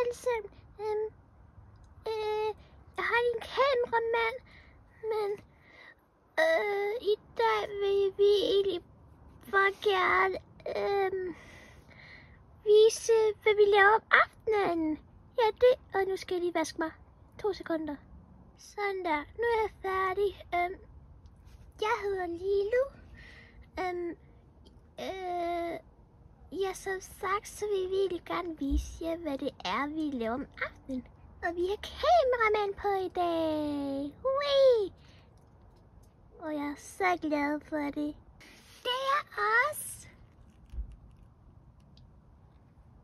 Nielsen. Jeg har en kameramand, men i dag vil vi egentlig bare gerne vise, hvad vi laver om aftenen. Ja, det. Og nu skal jeg lige vaske mig. 2 sekunder. Sådan der. Nu er jeg færdig. Jeg hedder Lilo. Ja, som sagt, så vil vi egentlig gerne vise jer, hvad det er, vi laver om aftenen. Og vi har kameramand på i dag. Hui! Og jeg er så glad for det. Det er os.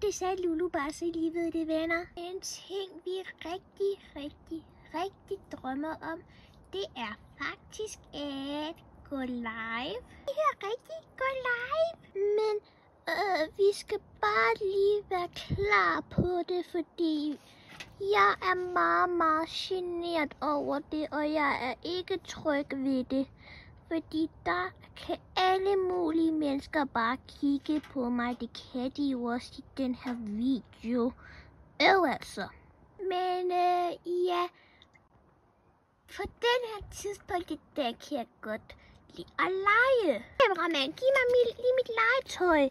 Det sagde Lulu bare, så I lige ved det, venner. En ting, vi rigtig drømmer om, det er faktisk at gå live. Vi kan rigtig gå live, men vi skal bare lige være klar på det, fordi jeg er meget generet over det, og jeg er ikke tryg ved det. Fordi der kan alle mulige mennesker bare kigge på mig. Det kan de jo også i den her video. Altså. Men ja, på den her tidspunkt, der kan jeg godt lide at lege. Kameramand, giv mig lige mit legetøj.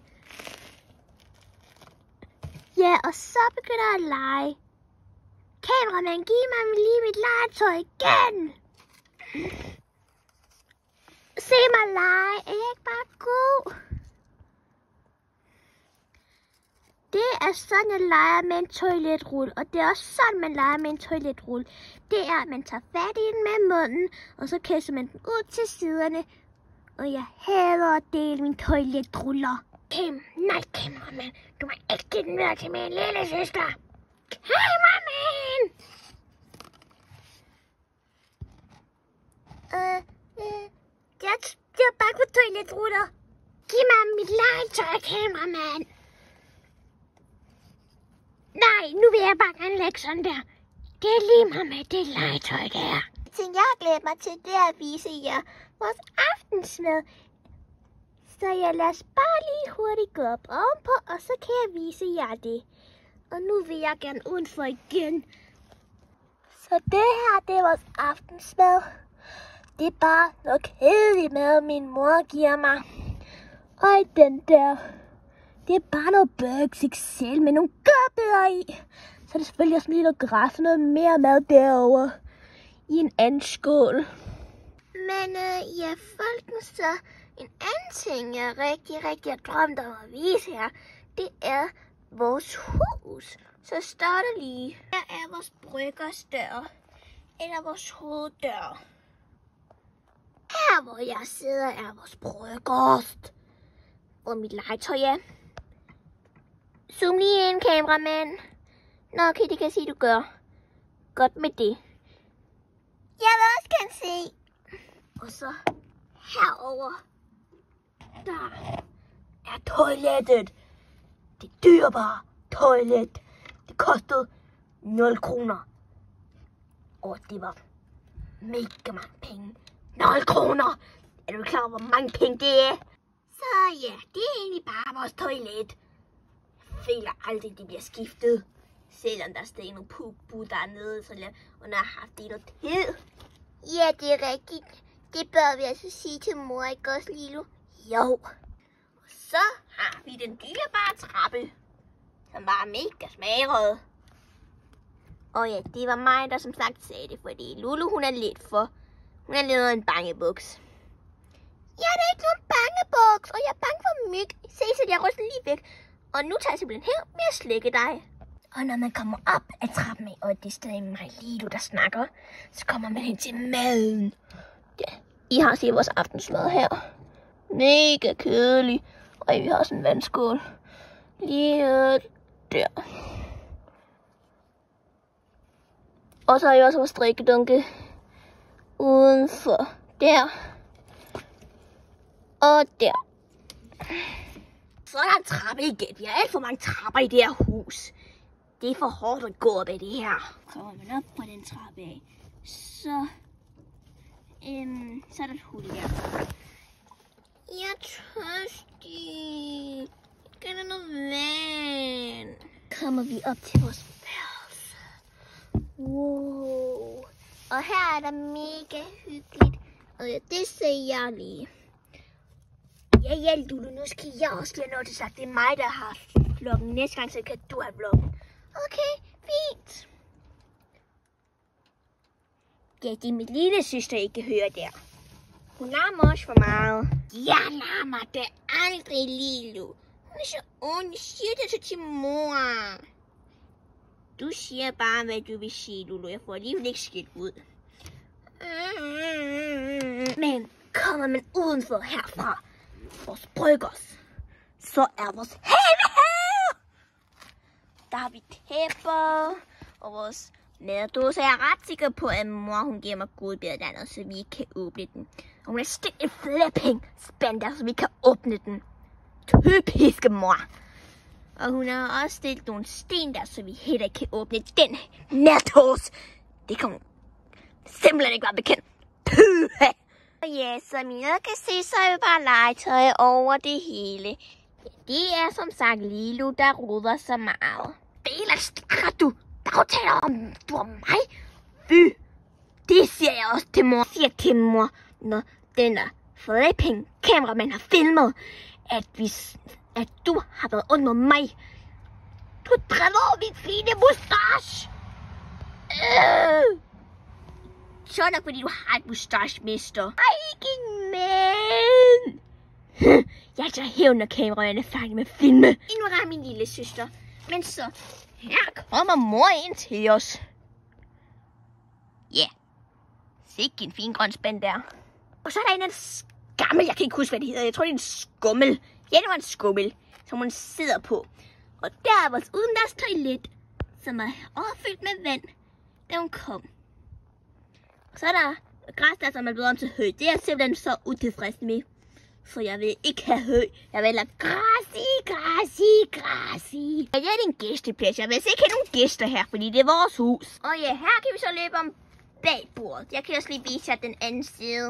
Ja, og så begynder jeg at lege. Kameramand, giv mig lige mit legetøj igen. Se mig lege. Er jeg ikke bare god? Det er sådan, jeg leger med en toiletrulle. Og det er også sådan, man leger med en toiletrulle. Det er, at man tager fat i den med munden, og så kasser man den ud til siderne. Og jeg hader at dele mine toiletruller. Nej, kameramand. Du må ikke give den videre til min lille søster. Kameramand! Jeg er bare på toiletruller. Giv mig mit legetøj, kameramand. Nej, nu vil jeg bare gerne lægge sådan der. Det er lige mig med det legetøj der. Så jeg har glædet mig til det at vise jer vores aftensmad. Så jeg lader os bare lige hurtigt gå op ovenpå, og så kan jeg vise jer det. Og nu vil jeg gerne udenfor igen. Så det her, det er vores aftensmad. Det er bare noget kedeligt mad, min mor giver mig. Og den der, det er bare noget Burger XL med nogle godbidder i. Så er det selvfølgelig også lige noget græs og noget mere mad derovre i en anden skål. Men ja, folkens, så en anden ting, jeg rigtig har drømt om at vise her, det er vores hus. Så står der lige, her er vores bryggersdør, eller vores hoveddør. Her, hvor jeg sidder, er vores bryggerst. Og mit legetøj er. Zoom lige ind, kameramand. Nå, okay, det kan jeg sige, du gør. Godt med det. Jeg vil også gerne se. Og så herover der er toilettet. Det dyrebare toilet. Det kostede 0 kroner. Og det var mega mange penge. 0 kroner! Er du klar over, hvor mange penge det er? Så ja, det er egentlig bare vores toilet. Jeg føler aldrig, det bliver skiftet. Selvom der stadig nogle pubu dernede, så hun har haft det noget tid. Ja, det er rigtigt. Det bør vi altså sige til mor, ikke også, Lilo? Jo. Og så har vi den dyrebare trappe, som var mega smadret. Og ja, det var mig, der som sagt sagde det, fordi Lulu, hun er lidt for... Hun har lavet en bangebuks. Ja, det er ikke nogen bangebuks, og jeg er bange for myg. Se, så jeg ryster lige væk. Og nu tager jeg simpelthen her med at slikke dig. Og når man kommer op ad trappen, og det er stadig mig Lilo, der snakker, så kommer man hen til maden. Ja, I har set vores aftensmad her. Mega kedelig. Og vi har sådan en vandskål. Lige der. Og så har jeg også vores drikkedunke udenfor. Der. Og der. Så er der en trappe igen. Vi har alt for mange trapper i det her hus. Det er for hårdt at gå op ad det her. Kommer man op på den trappe af, så er der et hul der. Jeg er tørstig. Kan der noget vand? Kommer vi op til vores Wow. Og her er der mega hyggeligt. Og det ser jeg lige. Ja, Lulu, nu skal jeg også lige have noget til sagt. Det er mig, der har vloggen. Næste gang, så kan du have vloggen. Okay, fint. Ja, det er min lille søster, I kan høre der. Hun larmer også for meget. Jeg larmer da aldrig, Lilo. Hun er så ond. Jeg siger det så til mor. Du siger bare, hvad du vil sige, Lulu. Jeg får alligevel ikke skilt ud. Men kommer man udenfor herfra, vores bryggers, så er vores have her. Der har vi tæpper og vores maddåse. Jeg er ret sikker på, at mor hun giver mig godbjerdandet, så vi kan åbne den. Og hun har stillet en flipping spand der, så vi kan åbne den. Typiske mor. Og hun har også stillet nogle sten der, så vi heller ikke kan åbne den maddåse. Det kan hun simpelthen ikke være bekendt. Og ja, som I kan se, så er vi bare legetøj over det hele. Det er som sagt Lilo, der ruder så meget. Bela, stakker du? Der taler om, du og mig? Fy! Det siger jeg også til mor. Jeg siger til mor, når den der flipping kameramand har filmet, at du har været under mig. Du driller over min fine mustache. Så er det, fordi du har et mustache, mister. Ej, ikke en mand. Jeg tager hævn, når kameraet er færdig med at filme. Ignorer min lille søster. Men så, her kommer mor ind til os. Ja. Sikke en fin grøn spand der. Og så er der en af skammel. Jeg kan ikke huske, hvad det hedder. Jeg tror, det er en skummel. Ja, det var en skummel, som hun sidder på. Og der er vores udendørs toilet, som er overfyldt med vand, da hun kom. Og så er der græs der, som er blevet om til hø. Det er simpelthen så utilfreds med. Så jeg vil ikke have hø. Jeg vil have græs. Og ja, det er en gæsteplads. Jeg vil ikke have nogen gæster her, fordi det er vores hus. Og ja, her kan vi så løbe om bag bordet. Jeg kan også lige vise jer den anden side.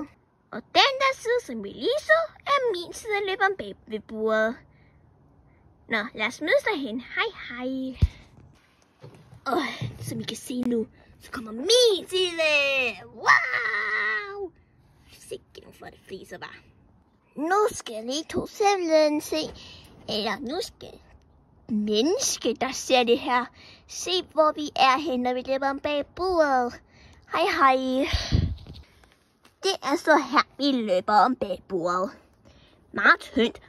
Og den der side, som vi lige så, er min side at løbe om bag ved bordet. Nå, lad os mødes derhen. Hej. Og som I kan se nu, så kommer min side. Wow! Sikke nogle flotte fliser, var. Nu skal vi to simpelthen se, eller nu skal menneske, der ser det her, se hvor vi er henne, når vi løber om bag bordet. Hej. Det er så her, vi løber om bag bordet. Meget tyndt.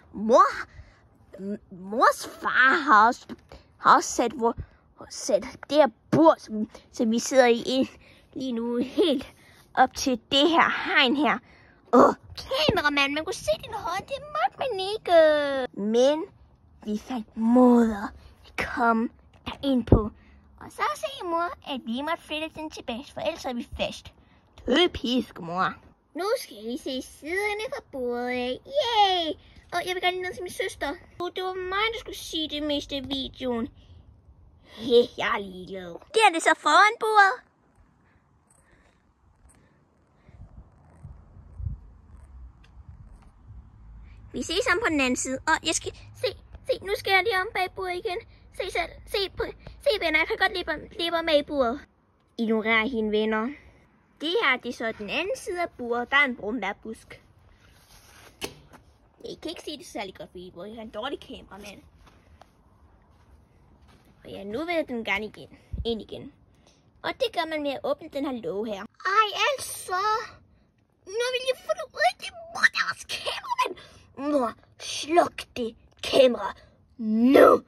Mors far har også sat det her bord, som vi sidder i lige nu, helt op til det her hegn her. Kameramand, man kunne se din hånd, det måtte man ikke. Men vi fandt måder at komme derind på. Og så sagde mor, at vi måtte flytte den tilbage, for ellers er vi fast. Typisk, mor. Nu skal vi se siderne fra bordet af. Yay! Og jeg vil gerne lige ned til min søster. Det var mig, der skulle sige det meste af videoen. Jeg er ligeglad. Det er det så foran bordet. Vi ses sammen på den anden side. Og jeg skal se, nu skal jeg lige om bag bordet igen. Se venner, jeg kan godt løbe om bag bordet. Ignorer hende, venner. Det her, det er så den anden side af bordet. Der er en brumbærbusk. Jeg kan ikke se det særlig godt, fordi jeg har en dårlig kameramand. Og ja, nu vil den gerne ind igen. Og det gør man med at åbne den her låge her. Ej, altså. Nu vil jeg få det ud af det mor, der var kameramand. Mor, sluk det kamera nu.